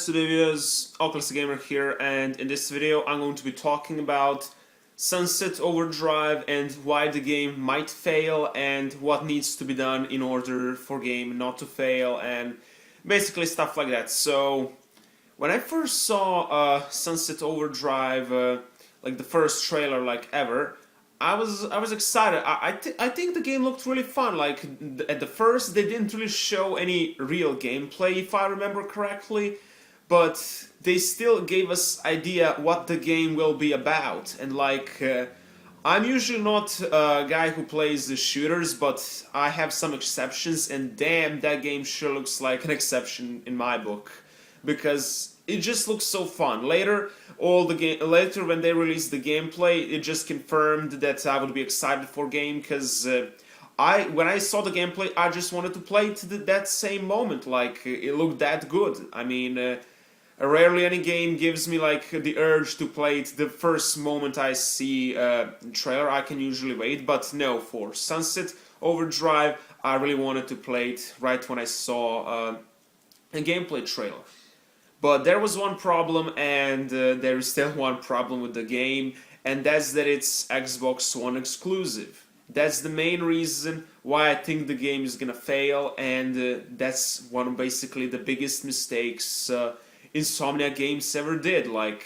guys, to the viewers, OldClassicGamer here, and in this video I'm going to be talking about Sunset Overdrive and why the game might fail and what needs to be done in order for game not to fail and basically stuff like that. So when I first saw Sunset Overdrive, like the first trailer like ever, I was excited. I think the game looked really fun. Like at the first, they didn't really show any real gameplay, if I remember correctly, but they still gave us idea what the game will be about. And like, I'm usually not a guy who plays the shooters, but I have some exceptions. And damn, that game sure looks like an exception in my book, because it just looks so fun. Later when they released the gameplay, it just confirmed that I would be excited for game, because when I saw the gameplay, I just wanted to play it that same moment. Like, it looked that good. I mean, rarely any game gives me like the urge to play it the first moment I see a trailer. I can usually wait, but no, for Sunset Overdrive, I really wanted to play it right when I saw a gameplay trailer. But there was one problem, and there is still one problem with the game, and that's that it's Xbox One exclusive. That's the main reason why I think the game is gonna fail, and that's one of basically the biggest mistakes Insomniac Games ever did. Like,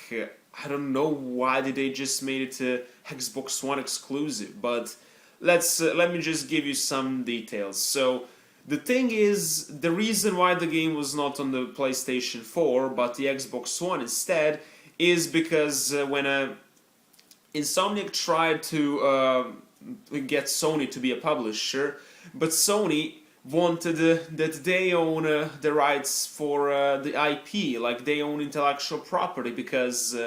I don't know why did they just made it Xbox One exclusive, but let me just give you some details. So the thing is, the reason why the game was not on the PlayStation 4 but the Xbox One instead is because when Insomniac tried to get Sony to be a publisher, but Sony wanted that they own the rights for the IP, like they own intellectual property, because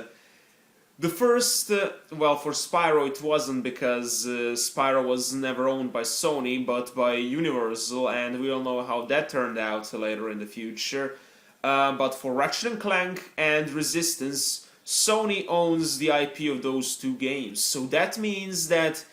the first, well, for Spyro it wasn't, because Spyro was never owned by Sony but by Universal, and we all know how that turned out later in the future. But for Ratchet Clank and Resistance, Sony owns the IP of those two games. So that means that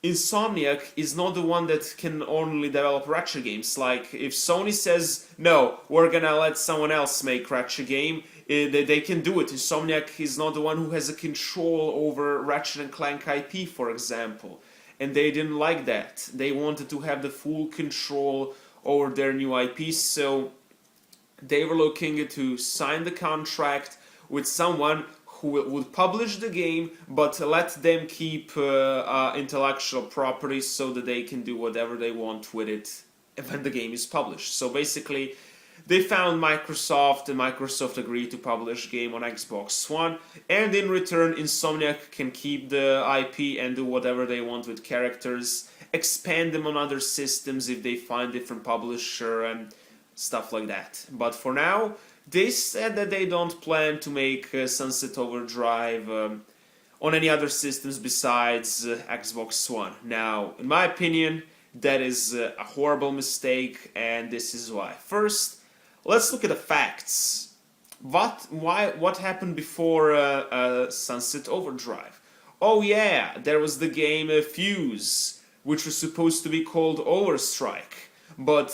Insomniac is not the one that can only develop Ratchet games. Like, if Sony says, no, we're gonna let someone else make Ratchet game, they can do it. Insomniac is not the one who has a control over Ratchet & Clank IP, for example. And they didn't like that. They wanted to have the full control over their new IP, so they were looking to sign the contract with someone who would publish the game, but let them keep intellectual property so that they can do whatever they want with it when the game is published. So basically, they found Microsoft, and Microsoft agreed to publish game on Xbox One, and in return Insomniac can keep the IP and do whatever they want with characters, expand them on other systems if they find different publisher and stuff like that. But for now, they said that they don't plan to make Sunset Overdrive on any other systems besides Xbox One. Now, in my opinion, that is a horrible mistake, and this is why. First, let's look at the facts. What happened before Sunset Overdrive? Oh yeah, there was the game Fuse, which was supposed to be called Overstrike. But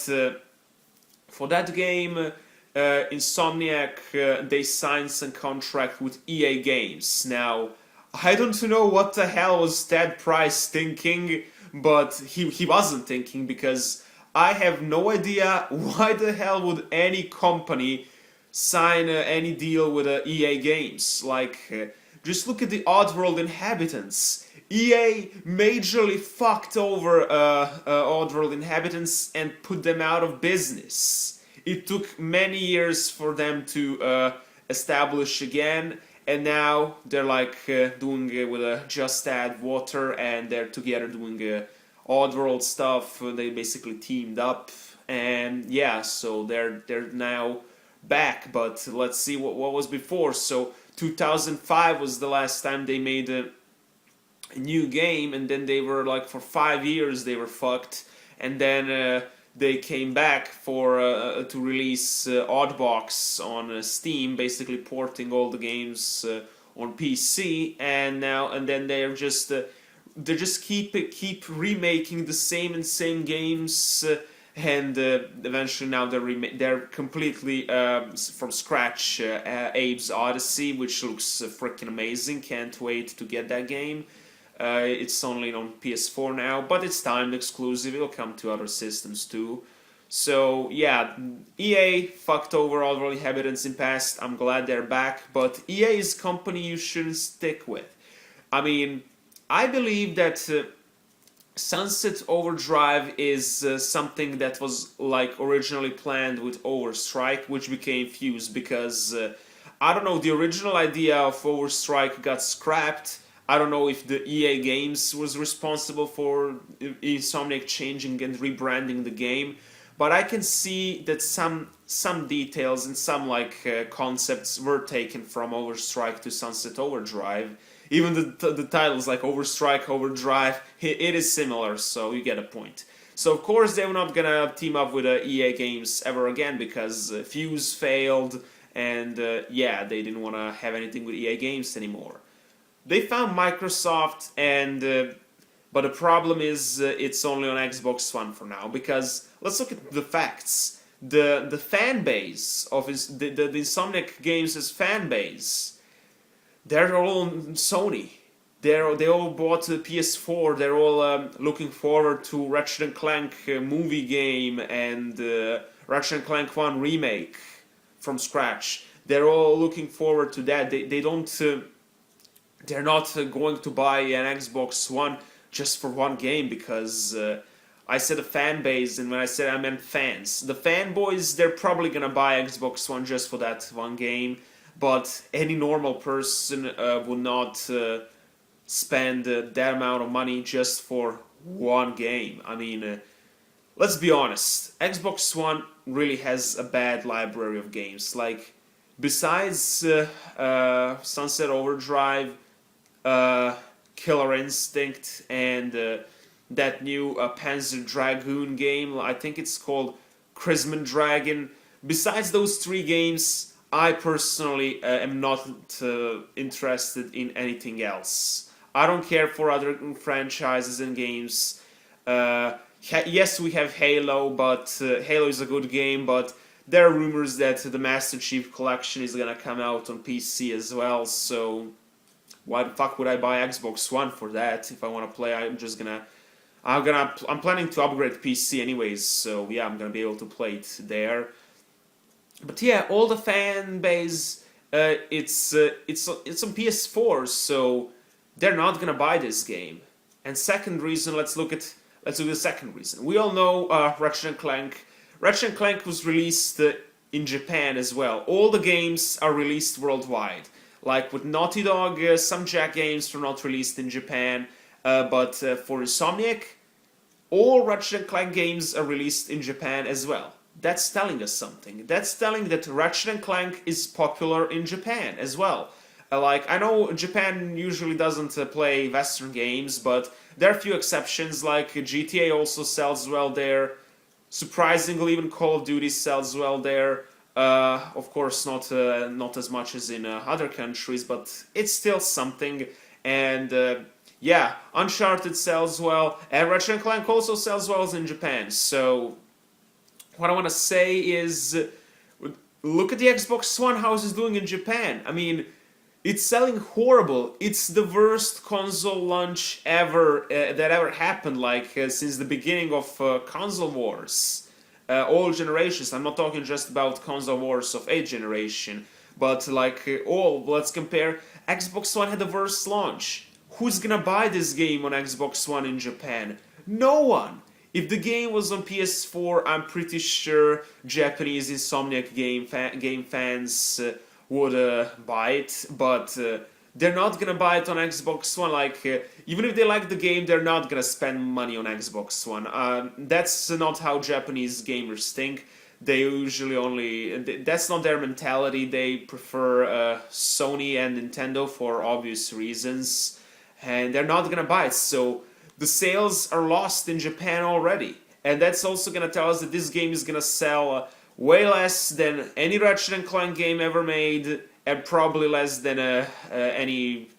for that game, Insomniac, they signed some contract with EA Games. Now, I don't know what the hell was Ted Price thinking, but he wasn't thinking, because I have no idea why the hell would any company sign any deal with EA Games. Like, just look at the Oddworld Inhabitants. EA majorly fucked over Oddworld Inhabitants and put them out of business. It took many years for them to establish again, and now they're like doing it with Just Add Water, and they're together doing Oddworld stuff. They basically teamed up, and yeah, so they're now back. But let's see what was before. So 2005 was the last time they made a new game, and then they were like, for 5 years they were fucked, and then they came back for to release Oddbox on Steam, basically porting all the games on PC, and then they're just keep remaking the same games, and eventually now they're completely from scratch Abe's Odyssey, which looks freaking amazing. Can't wait to get that game. It's only on PS4 now, but it's timed exclusive. It'll come to other systems too. So yeah, EA fucked over all the inhabitants in past. I'm glad they're back, but EA is a company you shouldn't stick with. I mean, I believe that Sunset Overdrive is something that was like originally planned with Overstrike, which became Fuse because I don't know, the original idea of Overstrike got scrapped. I don't know if the EA Games was responsible for Insomniac changing and rebranding the game, but I can see that some details and some like concepts were taken from Overstrike to Sunset Overdrive. Even the titles like Overstrike, Overdrive, it is similar, so you get a point. So of course they were not gonna team up with EA Games ever again because Fuse failed, and yeah, they didn't want to have anything with EA Games anymore. They found Microsoft, and but the problem is it's only on Xbox One for now. Because let's look at the facts. The fan base of the Insomniac Games' fan base, they're all on Sony. They all bought the PS4. They're all looking forward to Ratchet Clank movie game and Ratchet Clank 1 remake from scratch. They're all looking forward to that. They don't. They're not going to buy an Xbox One just for one game because I said a fan base, and when I said I meant fans. The fanboys, they're probably gonna buy Xbox One just for that one game, but any normal person would not spend that amount of money just for one game. I mean, let's be honest, Xbox One really has a bad library of games. Like, besides Sunset Overdrive, Killer Instinct, and that new Panzer Dragoon game, I think it's called Crimson Dragon. Besides those three games, I personally am not interested in anything else. I don't care for other franchises and games. Yes, we have Halo, but Halo is a good game, but there are rumors that the Master Chief Collection is gonna come out on PC as well, so why the fuck would I buy Xbox One for that? If I want to play, I'm planning to upgrade PC anyways, so yeah, I'm gonna be able to play it there. But yeah, all the fan base, it's on PS4, so they're not gonna buy this game. And second reason, let's do the second reason. We all know Ratchet Clank. Ratchet Clank was released in Japan as well. All the games are released worldwide. Like with Naughty Dog, some Jack games were not released in Japan, but for Insomniac, all Ratchet Clank games are released in Japan as well. That's telling us something. That's telling that Ratchet Clank is popular in Japan as well. Like, I know Japan usually doesn't play Western games, but there are a few exceptions, like GTA also sells well there. Surprisingly, even Call of Duty sells well there. Of course, not as much as in other countries, but it's still something. And yeah, Uncharted sells well, and Ratchet Clank also sells well in Japan. So what I want to say is, look at the Xbox One, how it's doing in Japan. I mean, it's selling horrible. It's the worst console launch ever that ever happened, like since the beginning of console wars. All generations. I'm not talking just about console wars of 8th generation, but like let's compare. Xbox One had the worst launch. Who's gonna buy this game on Xbox One in Japan? No one. If the game was on PS4, I'm pretty sure Japanese Insomniac game fans would buy it, but they're not gonna buy it on Xbox One. Like, even if they like the game, they're not gonna spend money on Xbox One. That's not how Japanese gamers think. They usually that's not their mentality. They prefer Sony and Nintendo for obvious reasons, and they're not gonna buy it. So the sales are lost in Japan already, and that's also gonna tell us that this game is gonna sell way less than any Ratchet & Clank game ever made, and probably less than any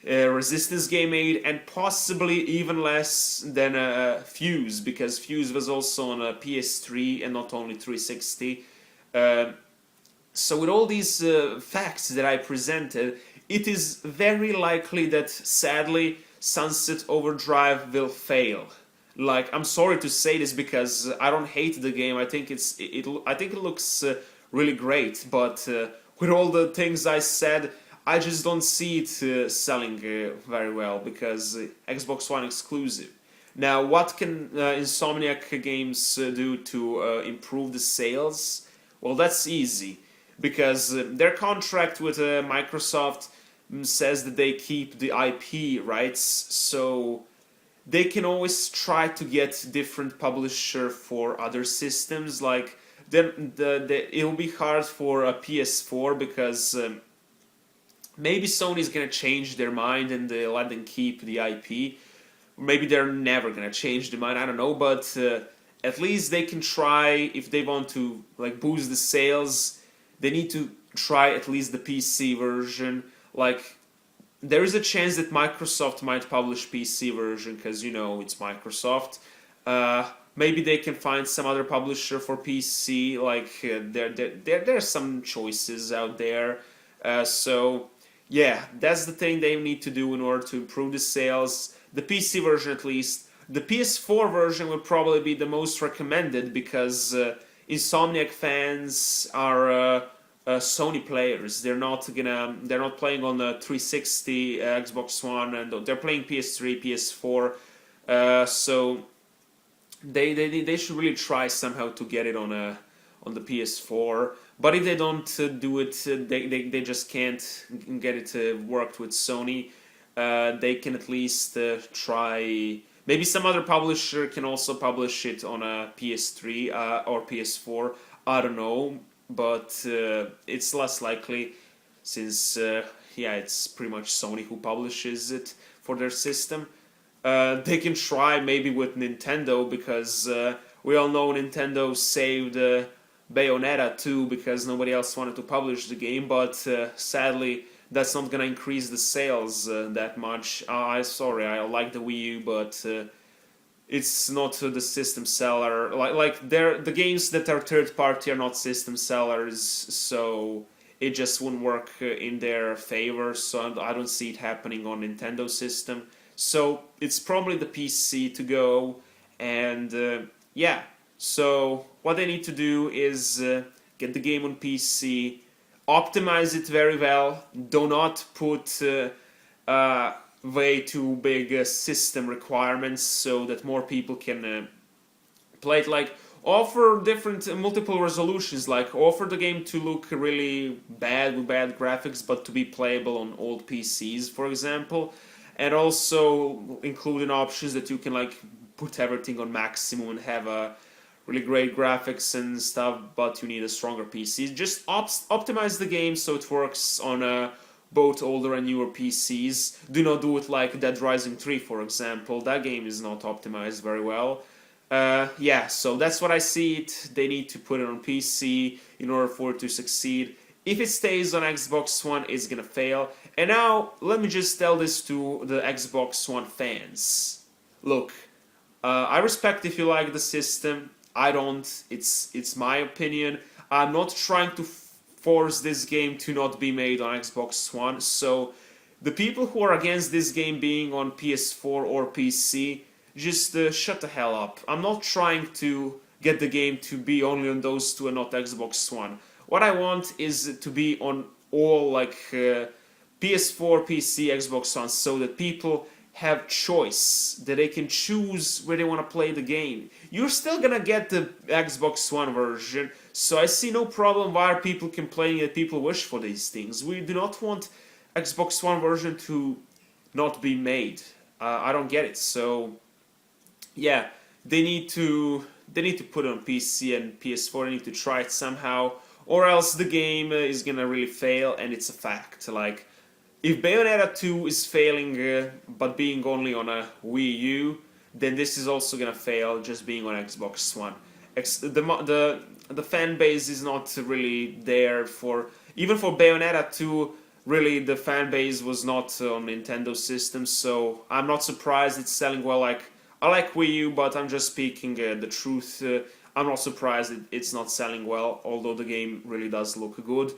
Resistance game made, and possibly even less than Fuse, because Fuse was also on a PS3 and not only 360. So with all these facts that I presented, it is very likely that sadly Sunset Overdrive will fail. Like, I'm sorry to say this because I don't hate the game. I think I think it looks really great, but with all the things I said, I just don't see it selling very well because Xbox One exclusive. Now, what can Insomniac Games do to improve the sales? Well, that's easy because their contract with Microsoft says that they keep the IP rights, so they can always try to get different publisher for other systems. Like, then it'll be hard for a PS4 because maybe Sony's gonna change their mind and they let them keep the IP. Maybe they're never gonna change their mind. I don't know, but at least they can try. If they want to like boost the sales, they need to try at least the PC version. Like, there is a chance that Microsoft might publish PC version because you know it's Microsoft. Maybe they can find some other publisher for PC. Like there's some choices out there. So yeah, that's the thing they need to do in order to improve the sales. The PC version at least. The PS4 version will probably be the most recommended because Insomniac fans are Sony players. They're not playing on the 360, Xbox One, and they're playing PS3, PS4. So they should really try somehow to get it on the PS4. But if they don't do it, they just can't get it worked with Sony. They can at least try. Maybe some other publisher can also publish it on a PS3 or PS4. I don't know, but it's less likely since yeah, it's pretty much Sony who publishes it for their system. They can try maybe with Nintendo because we all know Nintendo saved Bayonetta 2 because nobody else wanted to publish the game, but sadly that's not gonna increase the sales that much. Sorry, I like the Wii U, but it's not the system seller. Like the games that are third party are not system sellers, so it just wouldn't work in their favor. So I don't see it happening on Nintendo system. So it's probably the PC to go, and yeah. So what they need to do is get the game on PC. Optimize it very well. Do not put way too big system requirements so that more people can play it. Like, offer different multiple resolutions. Like, offer the game to look really bad with bad graphics, but to be playable on old PCs, for example. And also include in options that you can like put everything on maximum and have a really great graphics and stuff, but you need a stronger PC. Just optimize the game so it works on both older and newer PCs. Do not do it like Dead Rising 3, for example. That game is not optimized very well. Yeah, so that's what I see it. They need to put it on PC in order for it to succeed. If it stays on Xbox One, it's gonna fail. And now, let me just tell this to the Xbox One fans. Look, I respect if you like the system. I don't. It's my opinion. I'm not trying to force this game to not be made on Xbox One. So the people who are against this game being on PS4 or PC, just shut the hell up. I'm not trying to get the game to be only on those two and not Xbox One. What I want is to be on all like PS4, PC, Xbox One, so that people have choice, that they can choose where they want to play the game. You're still gonna get the Xbox One version, so I see no problem why people complaining that people wish for these things. We do not want Xbox One version to not be made. I don't get it. So yeah, they need to put it on PC and PS4. They need to try it somehow, or else the game is gonna really fail, and it's a fact. Like, if Bayonetta 2 is failing but being only on a Wii U, then this is also gonna fail just being on Xbox One. The fan base is not really there for, even for Bayonetta 2. really the fan base was not on Nintendo systems, so I'm not surprised it's selling well. Like, I like Wii U, but I'm just speaking the truth. I'm not surprised it's not selling well, although the game really does look good.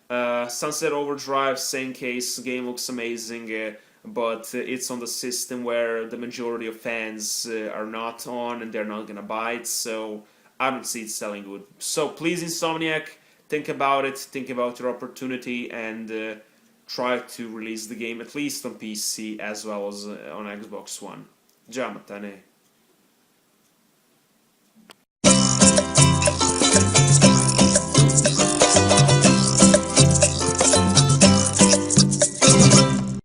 Sunset Overdrive, same case, game looks amazing, but it's on the system where the majority of fans are not on and they're not gonna buy it, so I don't see it selling good. So please, Insomniac, think about it, think about your opportunity, and try to release the game at least on PC as well as on Xbox One. Già, Matane.